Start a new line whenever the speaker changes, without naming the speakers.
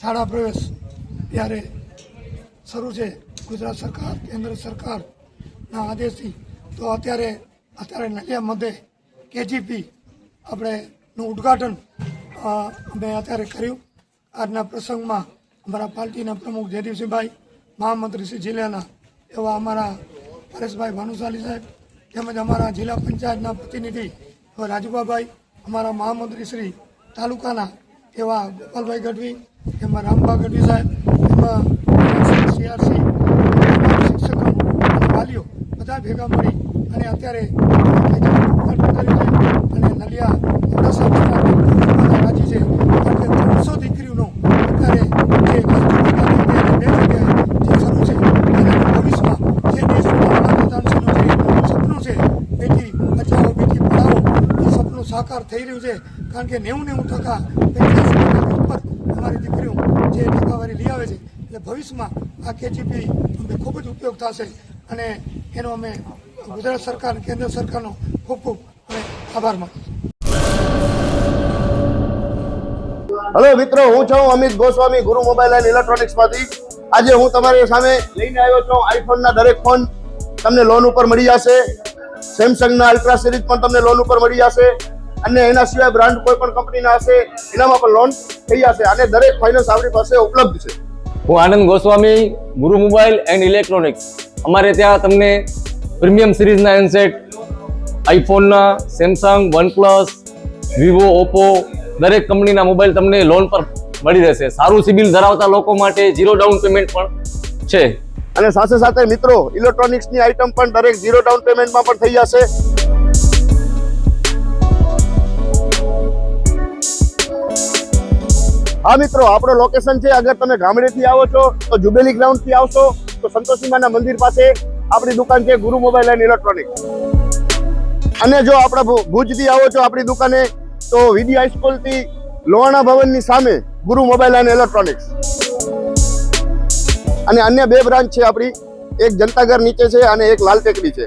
શાળા પ્રવેશ ત્યારે શરૂ છે ગુજરાત સરકાર કેન્દ્ર સરકારના આદેશથી. તો અત્યારે નલિયા મધ્યે કેજીપી નું ઉદ્ઘાટન અમે અત્યારે કર્યું. આજના પ્રસંગમાં અમારા પાર્ટીના પ્રમુખ જયદીપસિંહભાઈ, મહામંત્રી શ્રી જિલ્લાના એવા અમારા પરેશભાઈ ભાનુશાલી સાહેબ, તેમજ અમારા જિલ્લા પંચાયતના પ્રતિનિધિ એવા રાજુભાભાઈ, અમારા મહામંત્રી શ્રી તાલુકાના એવા ગોપાલભાઈ ગઢવી, એમાં રામભા ગઢવી સાહેબ, એમાં સીઆરસી શિક્ષકો અને વાલીઓ બધા ભેગા મળી અને અત્યારે ઉદ્ઘાટન કર્યું છે. અને નલિયા મોડાસા વિસ્તારમાં રાજી છે કારણ કે 300 દીકરીઓનો અત્યારે જે જે શરૂ છે અને ભવિષ્યમાં જે દેશનું વડાપ્રધાનશ્રીનું જે સપનું છે બેટી બચાવો બેટી પઢાવો એ સપનું સાકાર થઈ રહ્યું છે. કારણ કે 90% ઉપર અમારી દીકરીઓ જે ટકાવારી લઈ આવે છે એટલે ભવિષ્યમાં આ કેજીપી ખૂબ જ ઉપયોગ થશે અને એનો અમે ગુજરાત સરકાર કેન્દ્ર સરકારનો ખૂબ ખૂબ આભાર માનું.
હેલો મિત્રો, હું છું અમિત ગોસ્વામી, ગુરુ મોબાઈલ એન્ડ ઇલેક્ટ્રોનિક્સમાંથી. આજે હું તમારી સામે લઈને આવ્યો છું આઈફોનના દરેક ફોન તમને લોન ઉપર મળી જશે. સેમસંગના અલ્ટ્રા સિરીઝ પણ તમને લોન ઉપર મળી જશે અને એના સિવાય બ્રાન્ડ કોઈ પણ કંપનીના હશે એનામાં પણ લોન થઈ જશે અને દરેક ફાઇનાન્સ આપણી પાસે ઉપલબ્ધ છે.
હું આનંદ ગોસ્વામી, ગુરુ મોબાઈલ એન્ડ ઇલેક્ટ્રોનિક્સ. અમારે ત્યાં તમને પ્રીમિયમ સિરીઝના હેન્ડસેટ, આઈફોનના, સેમસંગ, વનપ્લસ, વિવો, ઓપ્પો દરેક કંપનીના મોબાઈલ તમને લોન પર મળી રહેશે. સારું સિબિલ ધરાવતા લોકો માટે 0 ડાઉન પેમેન્ટ પણ છે.
અને સાથે સાથે મિત્રો ઇલેક્ટ્રોનિક્સની આઇટમ પણ દરેક 0 ડાઉન પેમેન્ટમાં પણ થઈ જશે. હા મિત્રો, આપણો લોકેશન છે, અગર તમે ગામડેથી આવો છો તો જુબેલી ગ્રાઉન્ડથી આવશો તો સંતોષીમાના મંદિર પાસે આપણી દુકાન છે ગુરુ મોબાઈલ એન્ડ ઇલેક્ટ્રોનિક્સ. અને જો આપણા ભુજથી આવો છો આપણી દુકાને તો વીડી હાઈસ્કૂલથી લોહાણા ભવનની સામે ગુરુ મોબાઈલ એન્ડ ઇલેક્ટ્રોનિક્સ. અને અન્ય 2 બ્રાન્ચ છે આપણી, એક જનતાગર નીચે છે અને એક લાલ ટેકરી છે.